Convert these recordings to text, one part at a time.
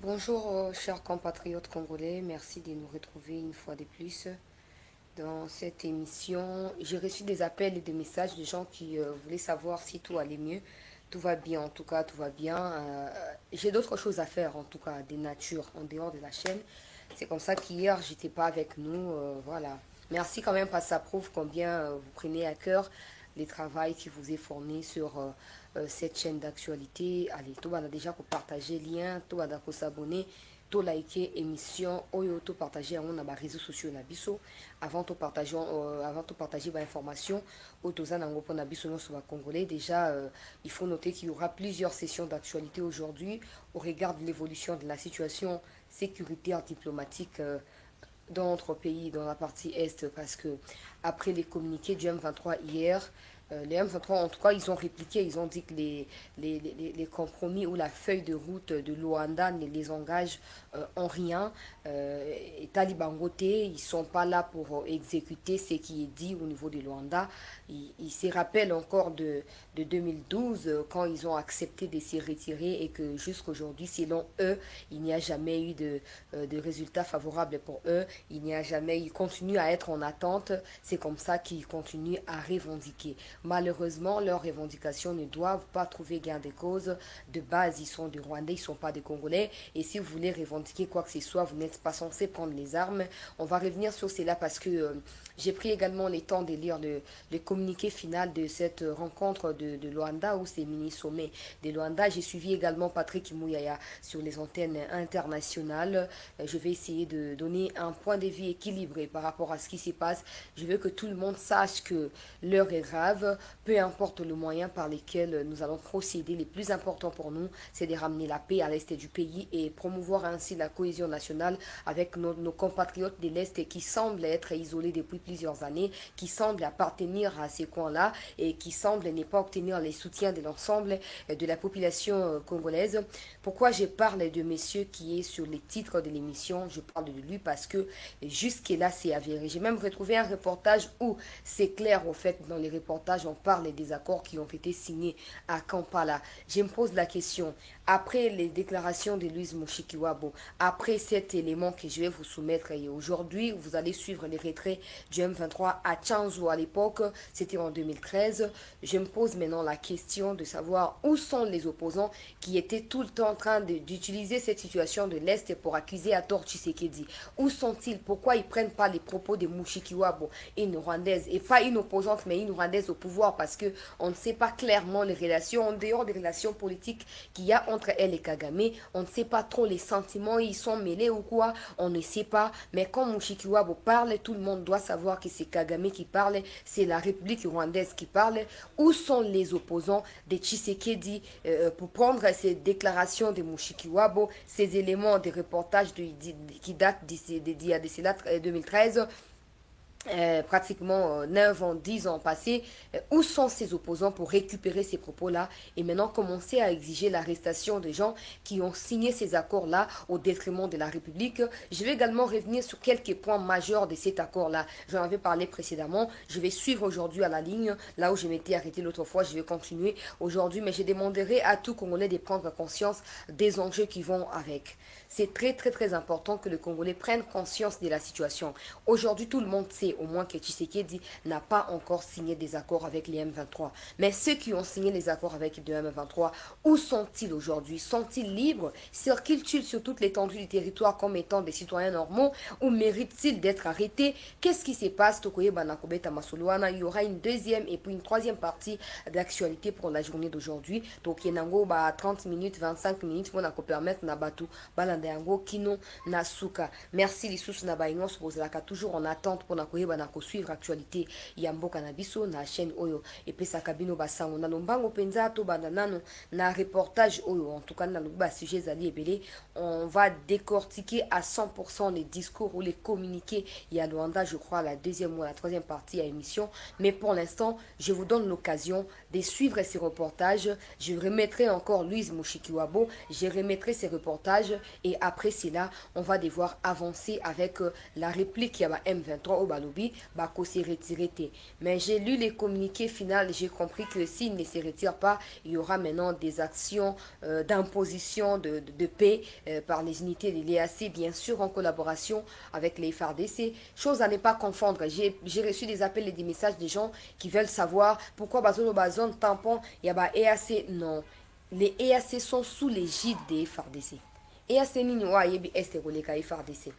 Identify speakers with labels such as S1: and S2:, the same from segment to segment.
S1: Bonjour, chers compatriotes congolais, merci de nous retrouver une fois de plus dans cette émission. J'ai reçu des appels et des messages de gens qui voulaient savoir si tout allait mieux. Tout va bien, en tout cas, tout va bien. J'ai d'autres choses à faire, en tout cas, des natures en dehors de la chaîne. C'est comme ça qu'hier, j'étais pas avec nous. Voilà. Merci quand même parce que ça prouve combien vous prenez à cœur les travail qui vous est fourni sur cette chaîne d'actualité. Allez, tout va déjà pour partager lien, tout va pour s'abonner, tout liker émission, oyo tout partager on a les réseaux sociaux na biso avant tout partager ba information autoza nango pour na biso non sur congolais. Déjà il faut noter qu'il y aura plusieurs sessions d'actualité aujourd'hui au regard de l'évolution de la situation sécuritaire diplomatique dans notre pays, dans la partie Est, parce que après les communiqués du M23 hier, les M23, en tout cas, ils ont répliqué, ils ont dit que les compromis ou la feuille de route de Luanda ne les engage en rien. Et Talibangote, ils ne sont pas là pour exécuter ce qui est dit au niveau de Luanda. Ils se rappellent encore de 2012, quand ils ont accepté de se retirer et que jusqu'à aujourd'hui, selon eux, il n'y a jamais eu de résultats favorables pour eux. Il n'y a jamais, ils continuent à être en attente. C'est comme ça qu'ils continuent à revendiquer. Malheureusement, leurs revendications ne doivent pas trouver gain de cause. De base, ils sont des Rwandais, ils ne sont pas des Congolais. Et si vous voulez revendiquer quoi que ce soit, vous n'êtes pas censé prendre les armes. On va revenir sur cela parce que j'ai pris également le temps de lire le communiqué final de cette rencontre de Luanda ou ces mini-sommets de Luanda. J'ai suivi également Patrick Mouyaya sur les antennes internationales. Je vais essayer de donner un point de vue équilibré par rapport à ce qui se passe. Je veux que tout le monde sache que l'heure est grave, peu importe le moyen par lesquels nous allons procéder. Le plus important pour nous, c'est de ramener la paix à l'est du pays et promouvoir ainsi la cohésion nationale avec nos compatriotes de l'Est qui semblent être isolés depuis plusieurs années, qui semblent appartenir à ces coins-là et qui semblent ne pas obtenir les soutiens de l'ensemble de la population congolaise. Pourquoi je parle de monsieur qui est sur les titres de l'émission? Je parle de lui parce que jusque-là, c'est avéré. J'ai même retrouvé un reportage où c'est clair, au fait, dans les reportages, on parle des accords qui ont été signés à Kampala. Je me pose la question, après les déclarations de Louise Mushikiwabo, après cet élément que je vais vous soumettre et aujourd'hui, vous allez suivre les retraits du M23 à Tchanzu à l'époque, c'était en 2013. Je me pose maintenant la question de savoir où sont les opposants qui étaient tout le temps en train d'utiliser cette situation de l'Est pour accuser à tort Tshisekedi. Où sont-ils? Pourquoi ils ne prennent pas les propos de Mushikiwabo, une Rwandaise, et pas une opposante, mais une Rwandaise au pouvoir, parce qu'on ne sait pas clairement les relations, en dehors des relations politiques qu'il y a entre elle et Kagame, on ne sait pas trop les sentiments, ils sont mêlés ou quoi, on ne sait pas, mais quand Mushikiwabo parle, tout le monde doit savoir que c'est Kagame qui parle, c'est la République rwandaise qui parle. Où sont les opposants de Tshisekedi pour prendre ces déclarations de Mushikiwabo, ces éléments de reportage qui datent d'il y a de cela 2013, pratiquement 9 ans, 10 ans passés, où sont ces opposants pour récupérer ces propos-là et maintenant commencer à exiger l'arrestation des gens qui ont signé ces accords-là au détriment de la République. Je vais également revenir sur quelques points majeurs de cet accord-là. J'en avais parlé précédemment. Je vais suivre aujourd'hui à la ligne, là où je m'étais arrêté l'autre fois, je vais continuer aujourd'hui, mais je demanderai à tout Congolais de prendre conscience des enjeux qui vont avec. C'est très très très important que le Congolais prenne conscience de la situation. Aujourd'hui, tout le monde sait au moins que Tshisekedi n'a pas encore signé des accords avec les M23. Mais ceux qui ont signé les accords avec les M23, où sont-ils aujourd'hui? Sont-ils libres? Circulent-ils sur toute l'étendue du territoire comme étant des citoyens normaux ou méritent-ils d'être arrêtés? Qu'est-ce qui se passe? Il y aura une deuxième et puis une troisième partie d'actualité pour la journée d'aujourd'hui. Donc, il y a 30 minutes, 25 minutes pour nous permettre de yango kino na suka. Merci lisusu na baingo bozalaka toujours en attente pour na koyeba na suivre actualité ya mboka na biso na chaîne oyo epesaka bino basango na lombango penza to banda nano na reportage oyo. En tout cas na loba sujet zali ebele, on va décortiquer à 100% les discours ou les communiqués ya Luanda, je crois la deuxième ou la troisième partie à émission, mais pour l'instant je vous donne l'occasion de suivre ces reportages. Je remettrai encore Louise Mushikiwabo, je remettrai ces reportages et après cela, on va devoir avancer avec la réplique ya ba M23 au balobi balobi bako se retirer. Mais j'ai lu les communiqués finaux, j'ai compris que s'il ne se retire pas, il y aura maintenant des actions d'imposition de paix par les unités de l'EAC, bien sûr en collaboration avec les FARDC. Chose à ne pas confondre, j'ai reçu des appels et des messages des gens qui veulent savoir pourquoi bazolo bazone tampon, il y a EAC. Non, les EAC sont sous l'égide des FARDC. EAC nini wa yebi este koleka FARDC.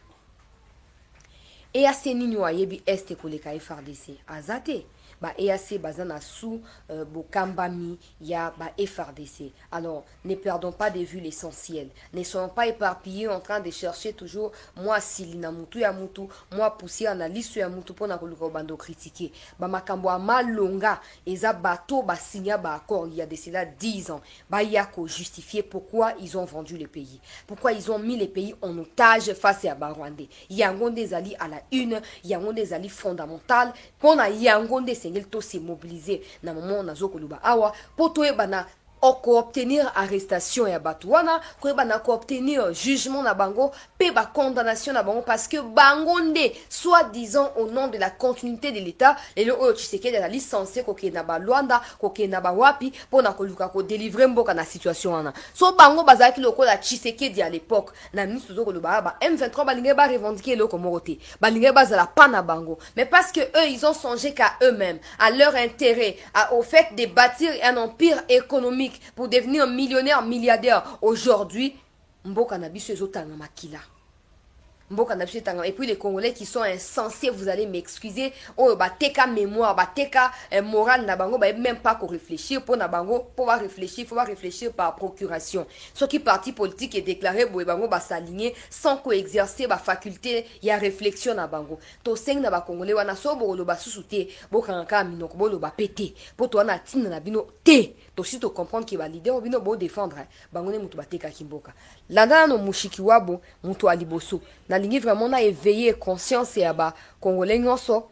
S1: EAC nini wa yebi este koleka FARDC. Azate. Ba EAC bazana sous Bokambami ya ba FRDC. Alors, ne perdons pas de vue l'essentiel. Ne soyons pas éparpillés en train de chercher toujours moi silina mutu ya mutu, moi pousser analyse ya mutu pour na koluka bando critiquer. Ba makambo malonga eza bato ba signa ba accord il y a de cela 10 ans. Ba yako justifier pourquoi ils ont vendu le pays. Pourquoi ils ont mis le pays en otage face à Barwandais. Yango des alliés à la une, yango des alliés fondamentales pour na yango des to se mobiliser na moment na zokoluba awa poto ebana oko obtenir arrestation ya batuana ko ebana ko obtenir jugement na bango pe ba condamnation na bango parce que bango nde soi-disant au nom de la continuité de l'état lelo oyo Tshisekedi la licencié ko ke na ba Luanda ko ke na ba wapi pona ko luka ko délivrer mboka na situation wana so bango bazaki lokola Tshisekedi à l'époque na ministre zokoluba ba M23 balinge ba revendiquer loko moroté balinge bazala pa na bango mais parce que eux ils ont songé qu'à eux-mêmes à leur intérêt au fait de bâtir un empire économique pour devenir millionnaire, milliardaire. Aujourd'hui, Mboka Nabiso ezotanga makila. Mboka Nabiso etanga. Et puis les Congolais qui sont insensés, vous allez m'excuser. Oh, bah teka mémoire, bah teka morale na bango, bah même pas qu'on réfléchir pour na bango, pour réfléchir, faut réfléchir par procuration. Ce qui parti politique est déclaré, bah bango bah s'aligner sans qu'on exercer bah faculté, il y a réflexion na bango. To seng na ba Congolais wana so bo lo ba susute, bo kanka minoko bo lo ba pété. Pour toi na tin na bino té. Aussi to comprendre que ba leader obino bo défendre bango ne mutu bateka kimboka landa no mushiki wabo mutu aliboso na lingi vraiment na éveiller conscience ya ba congolais nyonso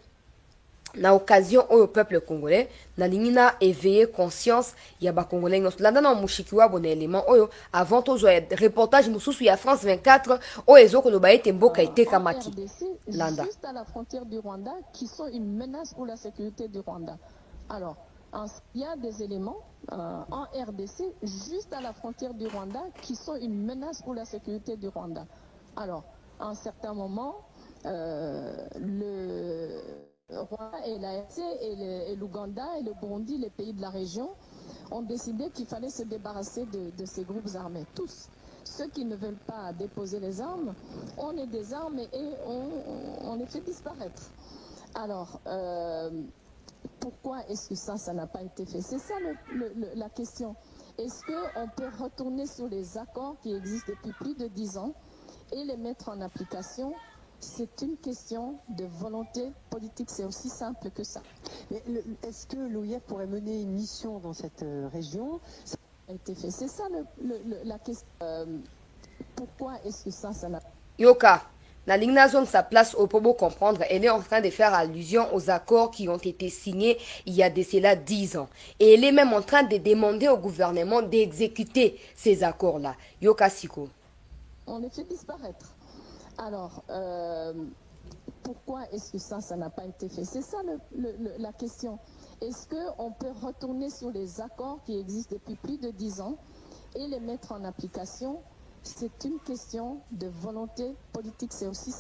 S1: na occasion au peuple congolais na lingi na éveiller conscience ya ba congolais nyonso landa no mushiki wabo na élément oyo avant to zo reportage mususu ya France 24 o ezoko lo ba ete mboka eteka maki landa
S2: juste à la frontière du Rwanda qui sont une menace pour la sécurité du Rwanda. Alors il y a des éléments en RDC, juste à la frontière du Rwanda, qui sont une menace pour la sécurité du Rwanda. Alors, à un certain moment, le Rwanda et la RDC et l'Ouganda et le Burundi, les pays de la région, ont décidé qu'il fallait se débarrasser de ces groupes armés, tous. Ceux qui ne veulent pas déposer les armes, on est des armes et on les fait disparaître. Alors, pourquoi est-ce que ça n'a pas été fait? C'est ça la question. Est-ce qu'on peut retourner sur les accords qui existent depuis plus de 10 ans et les mettre en application? C'est une question de volonté politique, c'est aussi simple que ça.
S3: Est-ce que l'OIF pourrait mener une mission dans cette région?
S2: Ça a été fait. C'est ça la question. Pourquoi est-ce que ça n'a pas été fait?
S1: Yoka na lingna zone sa place au pobo comprendre, elle est en train de faire allusion aux accords qui ont été signés il y a de cela 10 ans. Et elle est même en train de demander au gouvernement d'exécuter ces accords-là. Yoka Siko.
S2: On les fait disparaître. Alors, pourquoi est-ce que ça n'a pas été fait? C'est ça la question. Est-ce qu'on peut retourner sur les accords qui existent depuis plus de 10 ans et les mettre en application? C'est une question de volonté politique, c'est aussi...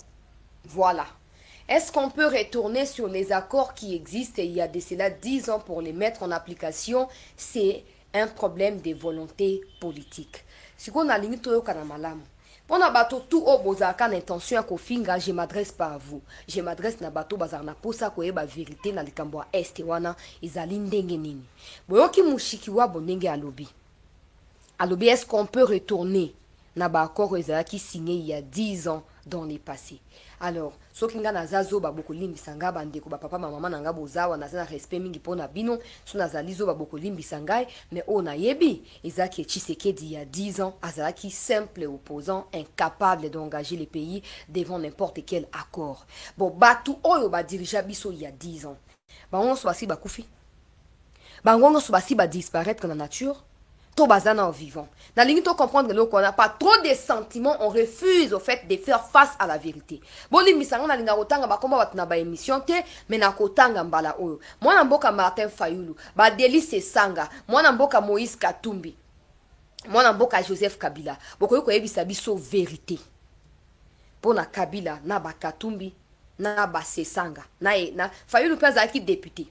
S1: Voilà. Est-ce qu'on peut retourner sur les accords qui existent il y a de cela 10 ans pour les mettre en application? C'est un problème de volonté politique. Si on a limite au Kanamalam, pour na bateau tout au bozaka l'intention à kofinga, je m'adresse pas à vous. Je m'adresse na bateau bazarna posa ko eba vérité na likambo este wana izali ndenge nini. Boyoki mushiki wa bonenge alobi. Alobi, est-ce qu'on peut retourner na ba accord qui signé il y a 10 ans dans les passés? Alors, soki nga nazazo ba boko limbisa nga bandeko ba papa mama nanga bozawa na respect mingi pona bino, so nazali zo ba boko limbisa ngai, mais on a yebi ezaki Tshisekedi il y a 10 ans, azaki simple opposant incapable d'engager le pays devant n'importe quel accord. Bon, batu oyo ba dirija biso il y a 10 ans. Ba on so basi ba kufi. Ba ngongo so basi ba disparaître dans la nature. to bazana au vivant. Na ligne to comprendre le qu'on n'a pas trop de sentiments, on refuse au fait de faire face à la vérité. Boli misanga na linga kotanga ba komba batuna ba émission te, mais na kotanga mbala oyo. Mwana mboka Martin Fayulu, ba Delice Sanga, mwana mboka Moïse Katumbi, mwana mboka Joseph Kabila. Boko yoko yebisa biso vérité. Pona Kabila na ba Katumbi na ba Sesanga na Fayulu peza ki député.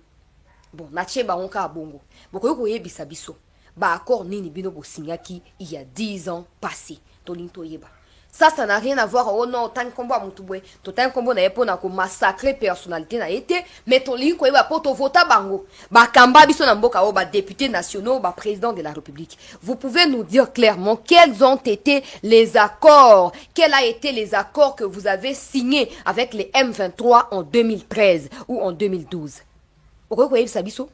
S1: Bon, na cheba onka abongo. Boko yoko yebisa biso. Ba accord nini bino bo signaki il y a 10 ans passés. Tolinto yeba. Ça n'a rien à voir. Oh non, tant qu'on va moutoué. Tant qu'on va pour na ko massacrer personnalité na été. Mais tolinko yeba pour to vota bango. Ba kamba biso na mboka o ba député nationaux, ba président de la République. Vous pouvez nous dire clairement quels ont été les accords, quels a été les accords que vous avez signés avec les M23 en 2013 ou en 2012. Pourquoi vous yeba biso?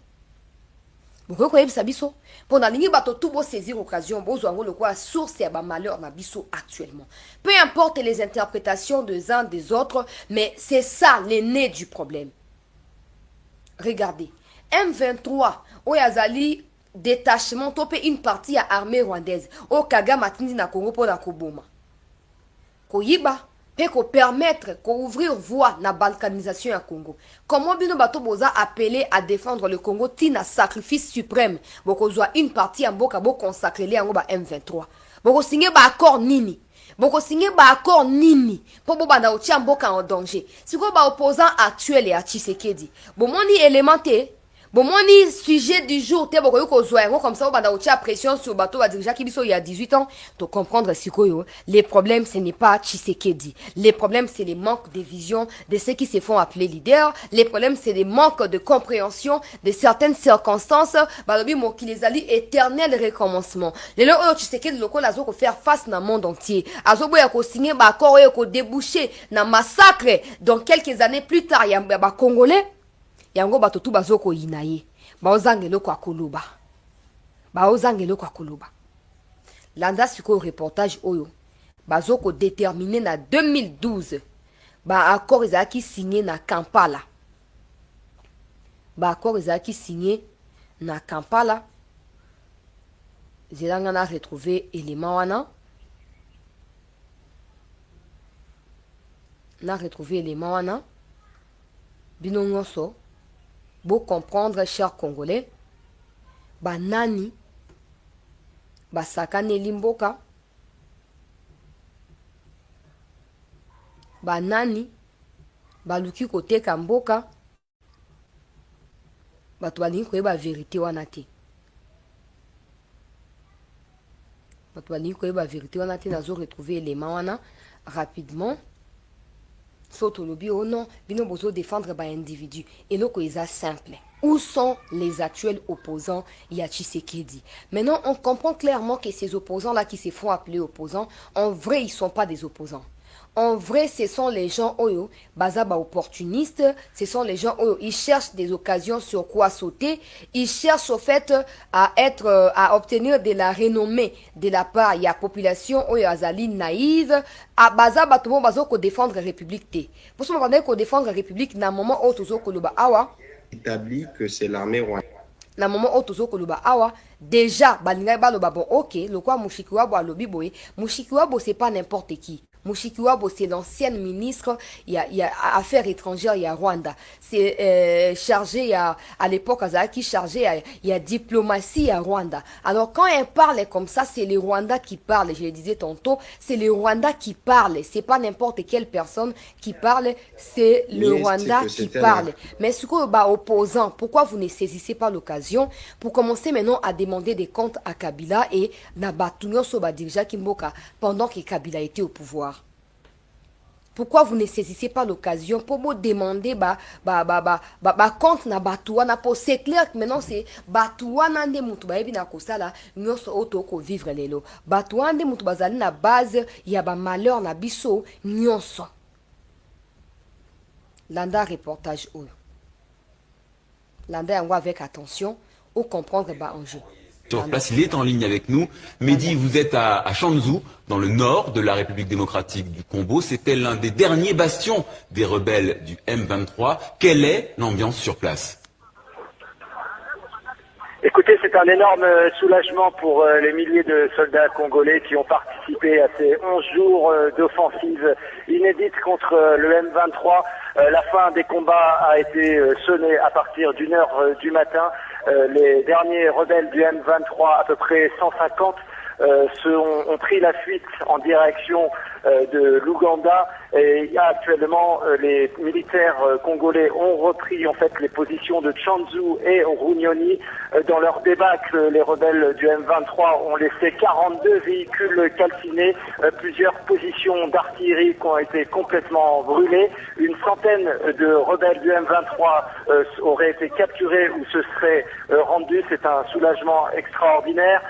S1: Pourquoi yeba biso? Pour na lingi bato tout beau saisir occasion bozo ngo le quoi source ya ba malheur na biso actuellement. Peu importe les interprétations des uns des autres, mais c'est ça l'aîné du problème. Regardez, M23 oyazali détachement topé une partie à armée rwandaise au Kagame atindi na Congo pour la koboma. Koyiba ko permettre ko ouvrir voie na balkanisation à Congo. Comment bino bato boza appelé à défendre le Congo tina sacrifice suprême boko zwa une partie en boka bo consacrer les yango ba M23. Boko signé ba accord nini? Boko signé ba accord nini? Po bo banda otia mboka en danger. Siko ba opposant actuel et à Tshisekedi. Bon moni élémenté. Bon moni sujet du jour te boko yoko zwa yango comme ça bo banda otia pression sur bateau ba dirigeant qui biso il y a 18 ans. To comprendre siko yo, les problèmes ce n'est pas Tshisekedi. Les problèmes c'est les manques de vision de ceux qui se font appeler leaders. Les problèmes c'est les manques de compréhension de certaines circonstances. Balobi mo ki les ali éternel recommencement. Les lo oyo Tshisekedi loko lazo ko faire face na monde entier. Azo boya ko signer ba accord oyo ko déboucher na massacre dans quelques années plus tard ya ba congolais. Yango bato tu bazoko yinaye ba ozangelo kwa koloba landa siko reportage oyo bazoko déterminé na 2012 ba accord ezaki signé na Kampala zelanga na retrouver élément wana bino nyonso bo comprendre, chers Congolais, ba nani, ba sakane limboka, ba nani, ba luki kote kamboka, ba tualingi koyeba vérité wana te. Nazo retrouver élément wana rapidement. Soto lobi oh non, bino bozo défendre ba individu. Et loko eza simple. Où sont les actuels opposants ya Tshisekedi? Maintenant, on comprend clairement que ces opposants-là qui se font appeler opposants, en vrai, ils sont pas des opposants. En vrai, ce sont les gens oyo, bazaba opportunistes, ce sont les gens oyo, ils cherchent des occasions sur quoi sauter, ils cherchent au fait à obtenir de la renommée de la part de la population oyo azali naïve, à bazaba tout le monde bazo ko défendre la République te. Pour ce moment, ko défendre la République na moment où tozo ko loba awa
S4: établi que c'est l'armée rwandaise.
S1: Na moment où tozo ko loba awa déjà balinga ba loba bon OK, le quoi Mushikiwabo alobi boye, Mushikiwabo c'est pas n'importe qui. Mushikiwabo, c'est l'ancienne ministre, il y a affaires étrangères, il y a Rwanda. C'est chargé, à l'époque, Azaki chargé, il y a diplomatie à Rwanda. Alors, quand elle parle comme ça, c'est les Rwandais qui parlent. Je le disais tantôt, c'est les Rwandais qui parlent. C'est pas n'importe quelle personne qui parle, c'est le Rwanda qui parle. Mais ce que, opposant, pourquoi vous ne saisissez pas l'occasion pour commencer maintenant à demander des comptes à Kabila et Nabatunyo Soba Dirija Kimboka pendant que Kabila était au pouvoir? Pourquoi vous ne saisissez pas l'occasion pour vous demander compte na batouana pour c'est clair que maintenant c'est batouana nde mutu ba yebi na kosala nyonso oto ko vivre lelo batouana nde mutu bazali na base ya ba malheur na biso nyonso. Landa reportage oyo landa yango avec attention ou comprendre ba enjeu.
S5: Sur place, il est en ligne avec nous. Mehdi, vous êtes à Chanzu, dans le nord de la République démocratique du Congo. C'était l'un des derniers bastions des rebelles du M23. Quelle est l'ambiance sur place?
S6: Écoutez, c'est c'est un énorme soulagement pour les milliers de soldats congolais qui ont participé à ces 11 jours d'offensive inédite contre le M23. La fin des combats a été sonnée à partir d'1h du matin. Les derniers rebelles du M23, à peu près 150, ont pris la fuite en direction de l'Ouganda, et actuellement les militaires congolais ont repris en fait les positions de Tchanzu et Runyoni. Dans leur débâcle, les rebelles du M23 ont laissé 42 véhicules calcinés, plusieurs positions d'artillerie qui ont été complètement brûlées. Une centaine de rebelles du M23 auraient été capturés ou se seraient rendus. C'est un soulagement extraordinaire.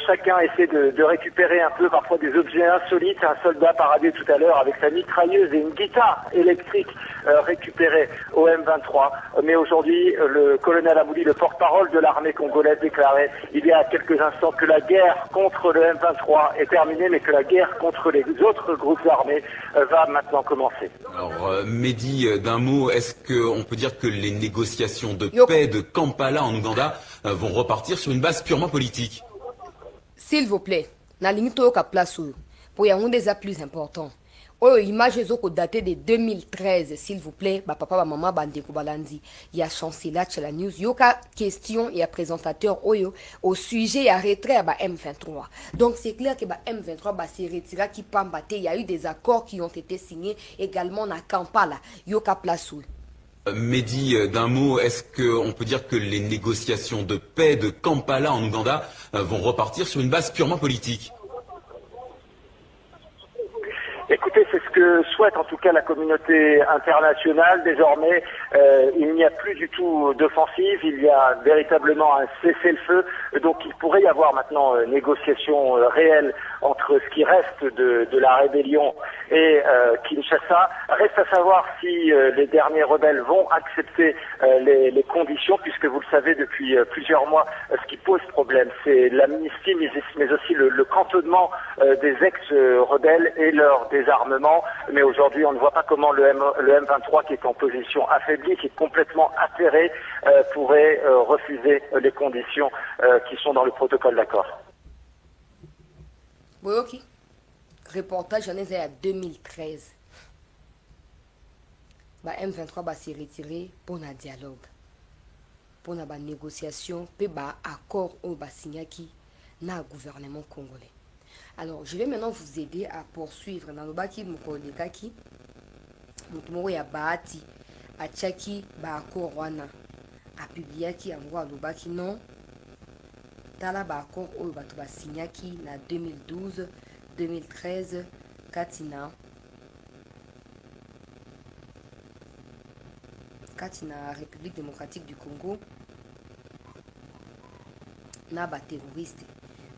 S6: Chacun essaie de récupérer un peu parfois des objets insolites. Un soldat paradé tout à l'heure avec sa mitrailleuse et une guitare électrique récupérée au M23. Mais aujourd'hui, le colonel Abouli, le porte-parole de l'armée congolaise, déclarait il y a quelques instants que la guerre contre le M23 est terminée, mais que la guerre contre les autres groupes armés va maintenant commencer.
S5: Alors, Mehdi, d'un mot, est-ce qu'on peut dire que les négociations de paix de Kampala en Ouganda vont repartir sur une base purement politique?
S1: S'il vous plaît, nalingi toyoka place oyo pour yango déjà plus important. Oyo image ezoko daté de 2013, s'il vous plaît, ba papa ba maman bandeko balandi. Il y a chancelier la news, yoka question et présentateur oyo au sujet ya retrait ba M23. Donc c'est clair que ba M23 ba se retira qui pambate, il y a eu des accords qui ont été signés également na Kampala. Yoka place oyo.
S5: Mehdi, d'un mot, est-ce qu'on peut dire que les négociations de paix de Kampala en Ouganda vont repartir sur une base purement politique?
S6: Écoutez, c'est ce que souhaite en tout cas la communauté internationale. Désormais, il n'y a plus du tout d'offensive, il y a véritablement un cessez-le-feu. Donc il pourrait y avoir maintenant négociation réelle entre ce qui reste de la rébellion et Kinshasa. Reste à savoir si les derniers rebelles vont accepter les conditions, puisque vous le savez depuis plusieurs mois, ce qui pose problème, c'est l'amnistie, mais aussi le cantonnement des ex-rebelles et leur désarmement. Mais aujourd'hui, on ne voit pas comment le M23, qui est en position affaiblie, qui est complètement atterré, pourrait refuser les conditions qui sont dans le protocole d'accord.
S1: Boyoki, reportage en à 2013. Bah, M23 va se retirer pour un dialogue, pour une négociation, pour un accord au Basignaki na gouvernement congolais. Alors, je vais maintenant vous aider à poursuivre dans le baki Mukolekaki, Mutumoro ya Bahati, à Tchaki, Baako Rwana, à Publiaki, à Mwa Lubaki, non. Tala Baako, au Batuba Signaki, na 2012, 2013, Katina, République démocratique du Congo, na ba terroriste.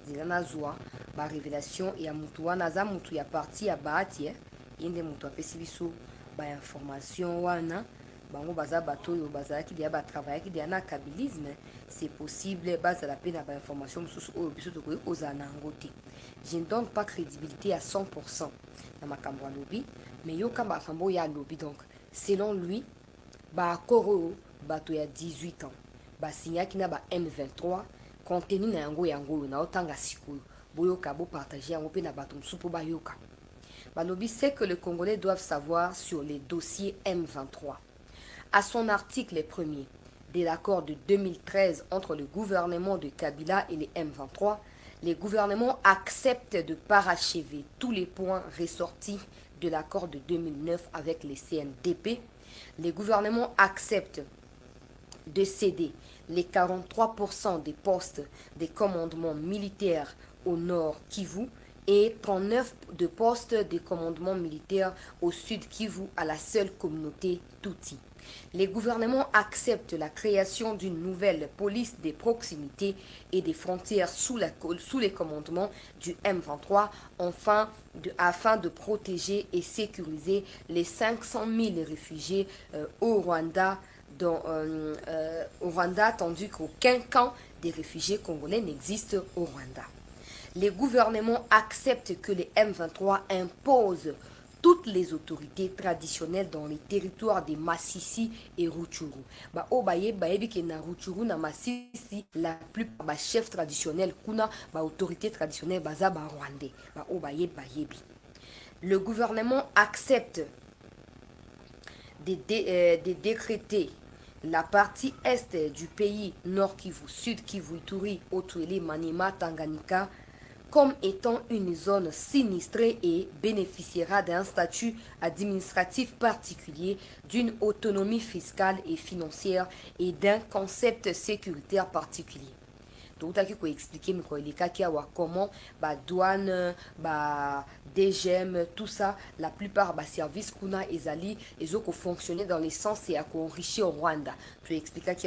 S1: Zilana Zoua, ba révélation et à Mutuana za Mutu ya parti ya Bahati, yende Mutu apesi biso ba information wana, bango baza bato yo baza ki dia ba travailler ki dia na kabilisme, c'est possible base à la peine ba information mususu o biso to ko ozana ngote. Je ne donne pas crédibilité à 100% na makambo ya lobby, mais yo kamba makambo ya lobby, donc selon lui ba akoro bato ya 18 ans ba signaki na ba M23 contenu na yango na otanga sikoyo boyoka bo partager yango pe na bato msupo ba yoka. Balobi sait que les Congolais doivent savoir sur les dossiers M23. À son article 1er de l'accord de 2013 entre le gouvernement de Kabila et les M23, les gouvernements acceptent de parachever tous les points ressortis de l'accord de 2009 avec les CNDP. Les gouvernements acceptent de céder les 43% des postes des commandements militaires au nord Kivu et 39 de postes de commandement militaire au sud Kivu à la seule communauté Tutsi. Les gouvernements acceptent la création d'une nouvelle police des proximités et des frontières sous les commandements du M23 afin de protéger et sécuriser les 500 000 réfugiés au Rwanda, tandis qu'aucun camp des réfugiés congolais n'existe au Rwanda. Les gouvernements acceptent que les M23 imposent toutes les autorités traditionnelles dans les territoires de Massissi et Rutshuru. Ba o baye bayebi ke na Rutshuru na Massissi la plupart ba chefs traditionnels kuna ba autorités traditionnelles baza ba rwandais. Ba o baye bayebi. Le gouvernement accepte de décréter la partie est du pays, Nord Kivu, Sud Kivu, Ituri, Otuele, Maniema, Tanganyika, comme étant une zone sinistrée et bénéficiera d'un statut administratif particulier, d'une autonomie fiscale et financière et d'un concept sécuritaire particulier. Donc, il faut expliquer comment douane, DGM, tout ça, la plupart des services qu'on a, ils ont fonctionné dans le sens et à enrichir au Rwanda. Tu expliques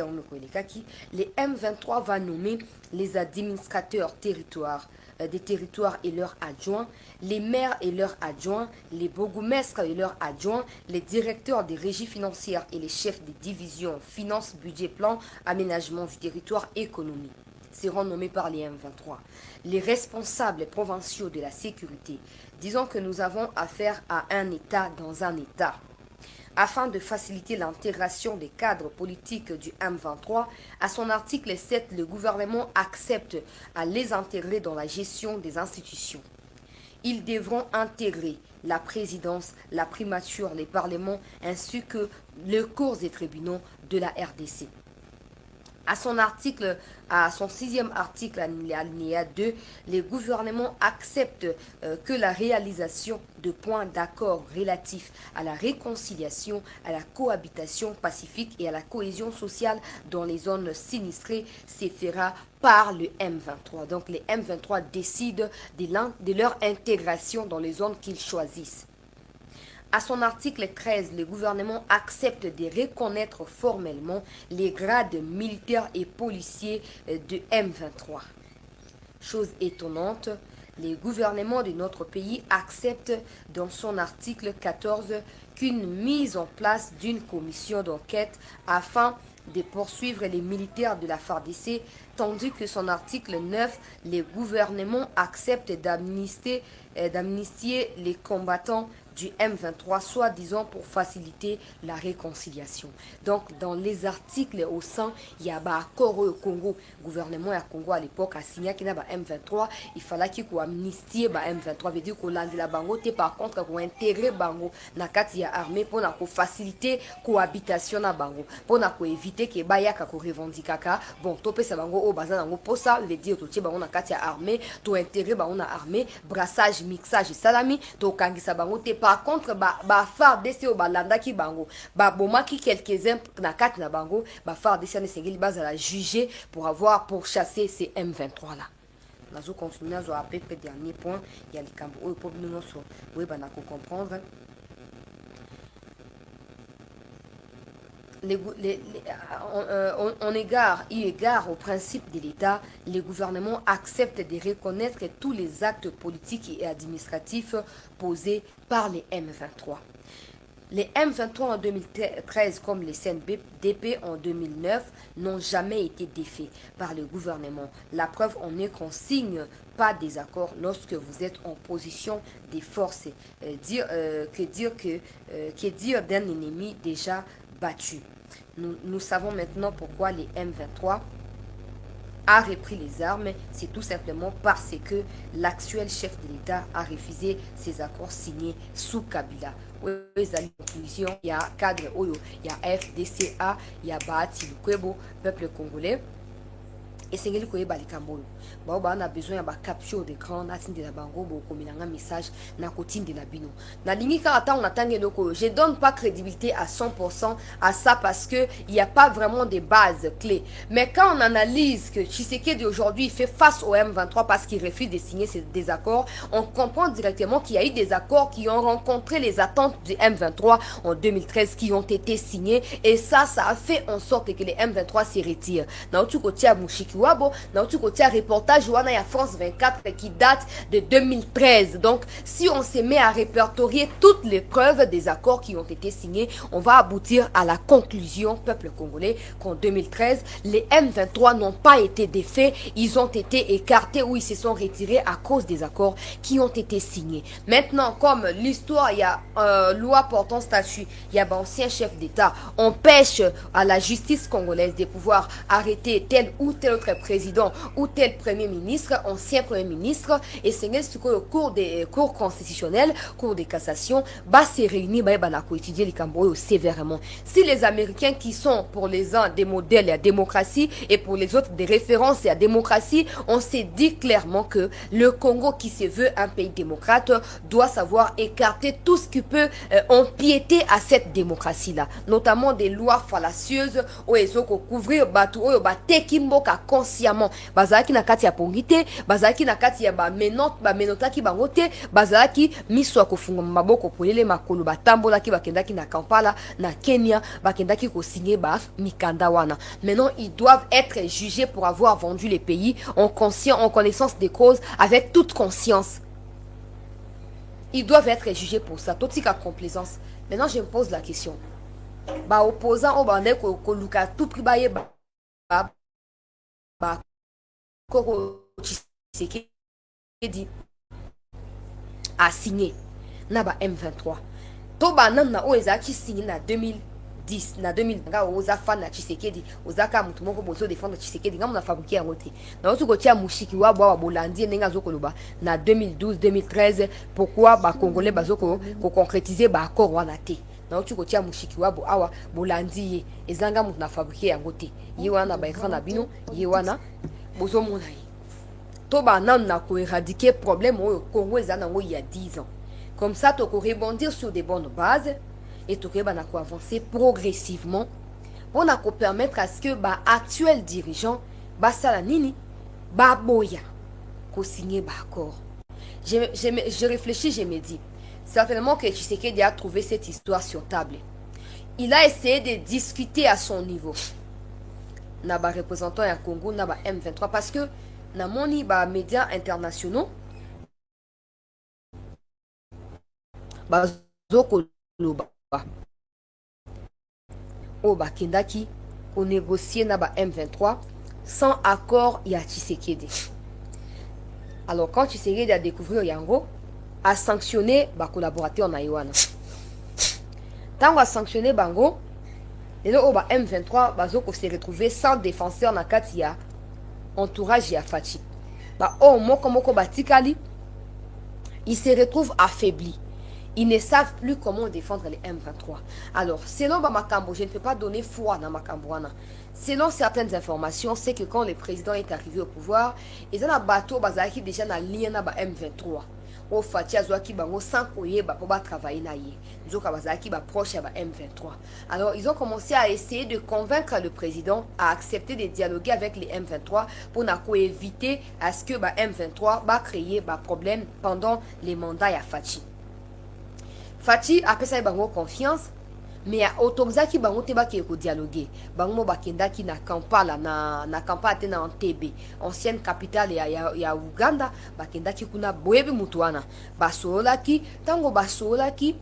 S1: les M23 va nommer les administrateurs des territoires et leurs adjoints, les maires et leurs adjoints, les bourgmestres et leurs adjoints, les directeurs des régies financières et les chefs des divisions finances, budget, plan, aménagement du territoire, économie seront nommés par les M23. Les responsables provinciaux de la sécurité, disons que nous avons affaire à un État dans un État. Afin de faciliter l'intégration des cadres politiques du M23, à son article 7, le gouvernement accepte à les intégrer dans la gestion des institutions. Ils devront intégrer la présidence, la primature, les parlements, ainsi que le cours des tribunaux de la RDC. À son 6e article, alinéa 2, les gouvernements acceptent que la réalisation de points d'accord relatifs à la réconciliation, à la cohabitation pacifique et à la cohésion sociale dans les zones sinistrées se fera par le M23. Donc les M23 décident de leur intégration dans les zones qu'ils choisissent. À son article 13, le gouvernement accepte de reconnaître formellement les grades militaires et policiers de M23. Chose étonnante, le gouvernement de notre pays accepte dans son article 14 qu'une mise en place d'une commission d'enquête afin de poursuivre les militaires de la FARDC, tandis que son article 9, le gouvernement accepte d'amnistier les combattants du M23, soi-disant pour faciliter la réconciliation. Donc, dans les articles au sein, il y a un accord au Congo. Le gouvernement du Congo à l'époque a signé qu'il y a M23. Il fallait qu'il y ait amnistie M23. Veut dire qu'on l'a dit la bango. Par contre, qu'on intégrer bango na kati ya armée pour faciliter cohabitation na bango, pour éviter que baya ka ko revendikaka. Bon, topé sa bango au bazan bango pour ça veut dire que bango na kati ya armée, to intégrer bango na armée, brassage, mixage, salami, to kangisa bango te. Par contre, FARDC au balanda ki bango, boma ki quelques-uns na kat na bango, FARDC ne sengeli base à la juger pour chasser ces M23 là. Nous allons continuer à peu près dernier point, il y a les camps pour nous sur web à comprendre. En égard au principe de l'État, le gouvernement accepte de reconnaître tous les actes politiques et administratifs posés par les M23. Les M23 en 2013 comme les CNDP en 2009 n'ont jamais été défaits par le gouvernement. La preuve en est qu'on ne signe pas des accords lorsque vous êtes en position des forces. Que dire d'un ennemi déjà battu. Nous savons maintenant pourquoi les M23 a repris les armes. C'est tout simplement parce que l'actuel chef de l'État a refusé ces accords signés sous Kabila. Il y a cadre, il y a FDCA, il y a Bahati Lukwebo, peuple congolais. Et c'est ce que on a besoin de capture d'écran, de la bango, un message, na kotine de la bino. Na limika ata on attend loko. Je donne pas crédibilité à 100% à ça parce que il n'y a pas vraiment de bases clés. Mais quand on analyse que Tshisekedi aujourd'hui fait face au M23 parce qu'il refuse de signer ces désaccords, on comprend directement qu'il y a eu des accords qui ont rencontré les attentes du M23 en 2013 qui ont été signés et ça a fait en sorte que les M23 s'y retirent. Na otu kotia mushiki Wabo, dans tout côté, un reportage wana ya France 24 qui date de 2013. Donc, si on se met à répertorier toutes les preuves des accords qui ont été signés, on va aboutir à la conclusion, peuple congolais, qu'en 2013, les M23 n'ont pas été défaits, ils ont été écartés ou ils se sont retirés à cause des accords qui ont été signés. Maintenant, comme l'histoire, il y a loi portant statut, il y a ancien chef d'État, on pêche à la justice congolaise de pouvoir arrêter tel ou tel autre président ou tel premier ministre, ancien premier ministre, et c'est ce que le cours des cours constitutionnels, cours de cassation, va se réunir, va étudier les Cambodge sévèrement. Si les Américains qui sont pour les uns des modèles à démocratie et pour les autres des références à démocratie, on s'est dit clairement que le Congo qui se veut un pays démocrate doit savoir écarter tout ce qui peut empiéter à cette démocratie-là, notamment des lois fallacieuses où ils ont couvrir bateau où batekimboka consciemment bazaki na kati ya pongite bazaki na kati ya ba menotaki bangote bazaki miso kofunga maboko polele makolo batambola ki bakendaki na Kampala na Kenya bakendaki ko signer ba mikanda wana. Maintenant ils doivent être jugés pour avoir vendu les pays en connaissance des causes, avec toute conscience. Ils doivent être jugés pour ça. Tout ce complaisance. Maintenant, je me pose la question. Bah, opposant au bandé ko luka tout pribaye koko Tshisekedi a signé na ba M23. To ba nan na oezaki signé na 2010 na 2000 nga oza fan na Tshisekedi ozaka mutu moko bozo défendre Tshisekedi nga mona fabriquer yango te. Na otu ko tia mushiki wa bwa bolandi nenga zokoloba na 2012 2013 pourquoi ba congolais bazoko ko concrétiser ba accord wana te. Na otu ko tia mushiki wa bo awa bolandi ye ezanga mutu na fabriquer yango te. Ye wana ba écran na bino ye wana bozo mona ye. To ba nan na ko éradiquer problème au Congo ezana ngo il y a 10 ans. Comme ça tu peux rebondir sur des bonnes bases et tu peux avancer progressivement pour permettre à ce que les actuels dirigeants Salanini boya ko signer accord. Je réfléchis, je me dis certainement que Tshisekedi a trouvé cette histoire sur table. Il a essayé de discuter à son niveau. Na ba représentant ya Congo na ba M23 parce que na moni ba médias internationaux bazoko loba o bakendaki ko négocier na ba M23 sans accord ya Tshisekedi. Alors quand Tshisekedi a découvert Yango a sanctionné ba collaborateurs na Yoana. Tant a sanctionné bango et là au ba M23 bazoko se retrouver sans défenseur na kati ya entourage ya Fachi. Ba o moko batikali il se retrouve affaibli. Ils ne savent plus comment défendre les M23. Alors, selon Makambo, je ne peux pas donner foi dans Makambo. Selon certaines informations, c'est que quand le président est arrivé au pouvoir, ils ont un bateau qui déjà dans lien avec M23. Au Fatia Zouaki Bango sans koye pour travailler na ye. Zoka bazaki ba proche à M23. Alors, ils ont commencé à essayer de convaincre le président à accepter de dialoguer avec les M23 pour éviter à ce que M23 va créer des problèmes pendant les mandats à Fachi. Fachi a fait bango confiance mais a autorisé ki bango te ba ki ko dialoguer bango ba kenda ki na Kampala na Kampala te na Entebbe ancienne capitale ya Uganda ba kenda ki kuna boyebi mutuana basola ki tango basola ki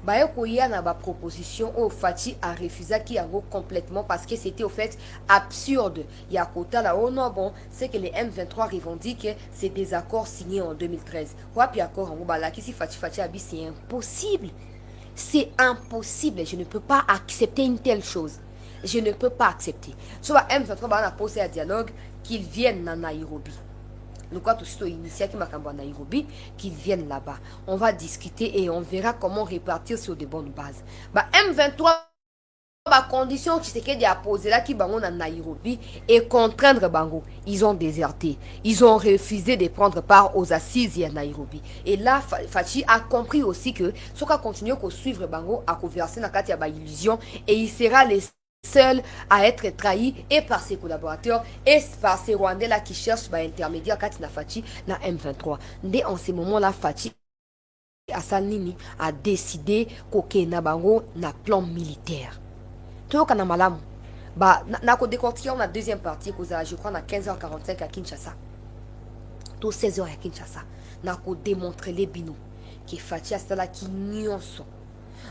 S1: ba ko ya na ba proposition au Fachi a refusé ki yango complètement parce que c'était au fait absurde ya kota la oh non bon c'est que les M23 revendiquent que c'est des accords signés en 2013 quoi puis accord en ba la ki si Fachi abi c'est impossible. C'est impossible, je ne peux pas accepter une telle chose. Je ne peux pas accepter. Soit M23 va poser un dialogue qu'ils viennent à Nairobi. Nous quoi tout ce initié qui m'a à Nairobi qu'ils viennent là-bas. On va discuter et on verra comment répartir sur de bonnes bases. M23 condition qui c'est qu'il a posé là qui bango na Nairobi et contraindre bango ils ont déserté, ils ont refusé de prendre part aux assises à Nairobi et là Fachi a compris aussi que ce qu'a continué à suivre bango à converser na kati ya ba illusion et il sera les seuls à être trahis et par ses collaborateurs et par ces Rwandais là qui cherchent ba intermédiaire kati na Fachi na M23. Dès en ce moment là Fachi Asanini a décidé qu'au na bango na plan militaire. Toyoka na malamu Bah, na ko décortiquer on a deuxième partie, je crois, à 15h45 à Kinshasa. Tout 16h à Kinshasa. Na ko démontrer les binous. Qui Fatia Sala qui nyonso.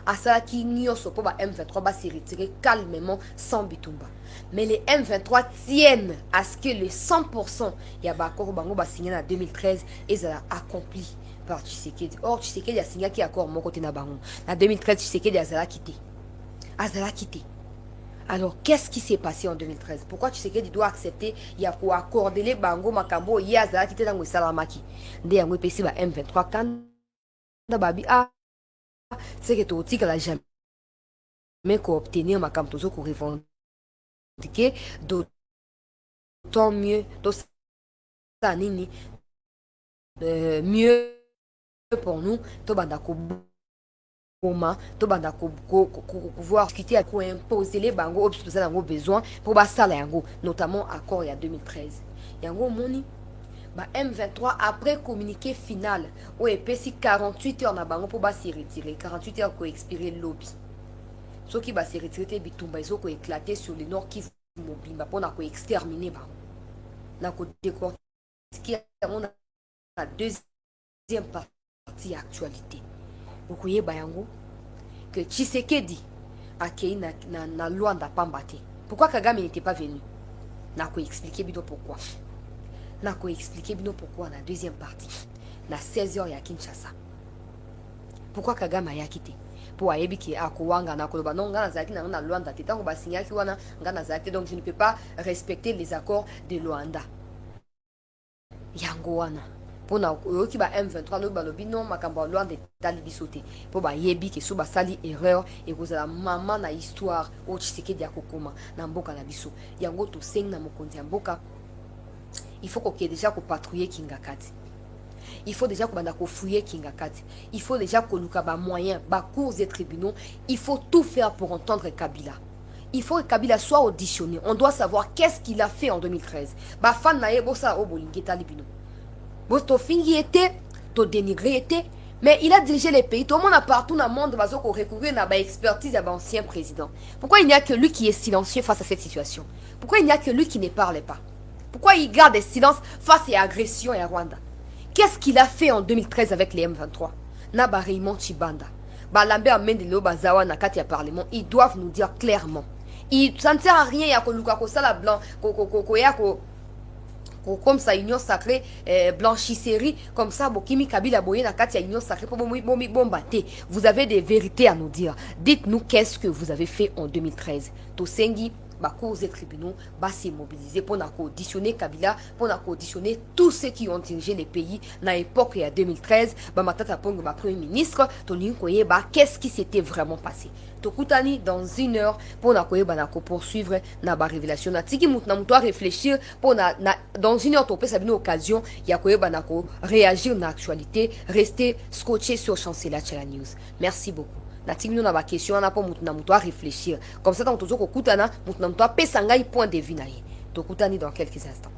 S1: Asala qui nyonso pour ba M23 va se retirer calmement sans bitumba. Mais les M23 tiennent à ce que les 100% Yabakoro Bango va signer en 2013 et ça a accompli par Tshisekedi. Or, Tshisekedi a signé qui accord mon côté na Bango. En 2013, Tshisekedi a Zala quitté. Azala quitté. Alors, qu'est-ce qui s'est passé en 2013? Pourquoi Tshisekedi doit accepter? Il y a pour accorder les Bango Makambo, il y a Azala quitté dans le Salamaki. Dès Yango PC va M23 quand Babi a c'est que tout que la jamais mais qu'on obtenir Makam Tozo qu'on revendiquer d'autant mieux mieux pour nous to bandako boma to bandako pouvoir discuter à quoi imposer les bango obstruer dans besoin pour basala yango notamment accord il y a 2013 yango moni ba M23 après communiqué final au EPC 48 heures na bango pour ba se retirer 48 heures pour expirer lobby ceux qui va se retirer bitumba ils ont éclaté sur le nord qui mobimba pour na ko exterminer ba na ko décortiquer on a deuxième partie actualité okoye bayango que Tshisekedi a kei na Luanda Pambate. Pourquoi Kagame n'était pas venu? Na ko expliquer bino pourquoi. Na ko expliquer bino pourquoi na deuxième partie. Na 16h ya Kinshasa. Pourquoi Kagame a quitté? Pour ayebi ki akowanga na koloba non ngana zaki na Luanda te tango ba signa ki wana ngana zaki donc je ne peux pas respecter les accords de Luanda. Yango wana. Pour na oki ba M23 no balobi non makambo Luanda tali bisote. Pour ba yebi ke so ba sali erreur et kozala maman na histoire o Tshisekedi akokoma na mboka na biso. Yango to seng na mokonzi ya mboka. Il faut qu'on déjà patrouiller Kingakati. Il faut déjà qu'on fouiller Kingakati. Il faut déjà qu'on ait des moyens, des cours et tribunaux. Il faut tout faire pour entendre Kabila. Il faut que Kabila soit auditionné. On doit savoir qu'est-ce qu'il a fait en 2013. Bah fan na bossa o bolingeta libino. Bosto fingi était, to dénigré était, mais il a dirigé les pays. Tout le monde a partout dans le monde va recourir à l'expertise de l'ancien président. Pourquoi il n'y a que lui qui est silencieux face à cette situation? Pourquoi il n'y a que lui qui ne parle pas? Pourquoi il garde des silences face à l'agression à Rwanda? Qu'est-ce qu'il a fait en 2013 avec les M23? Naba Raymond Chibanda. Balambe Amendelo Bazawa Nakati à Parlement. Ils doivent nous dire clairement. Ça ne sert à rien. Comme ça, union sacrée, blanchisserie, comme ça, Bokimi Kabila Boye Nakati à union sacrée pour bombate. Vous avez des vérités à nous dire. Dites-nous qu'est-ce que vous avez fait en 2013. Tosengi. Cours et tribunaux va se mobiliser pour auditionner Kabila, pour auditionner tous ceux qui ont dirigé les pays dans l'époque il y a 2013. Matata Pongo, Premier ministre, qu'est-ce qui s'était vraiment passé? Tokutani dans une heure pour poursuivre la révélation. Tiki Moutnamuto réfléchir pour dans une heure, topé une occasion, réagir dans l'actualité, rester scotché sur Chancela Chela News. Merci beaucoup. Na tingino na ba question na po mutu na mutu a réfléchir comme ça dans toujours kokutana mutu na mutu a pesangai point de vue na ye tokutani dans quelques instants.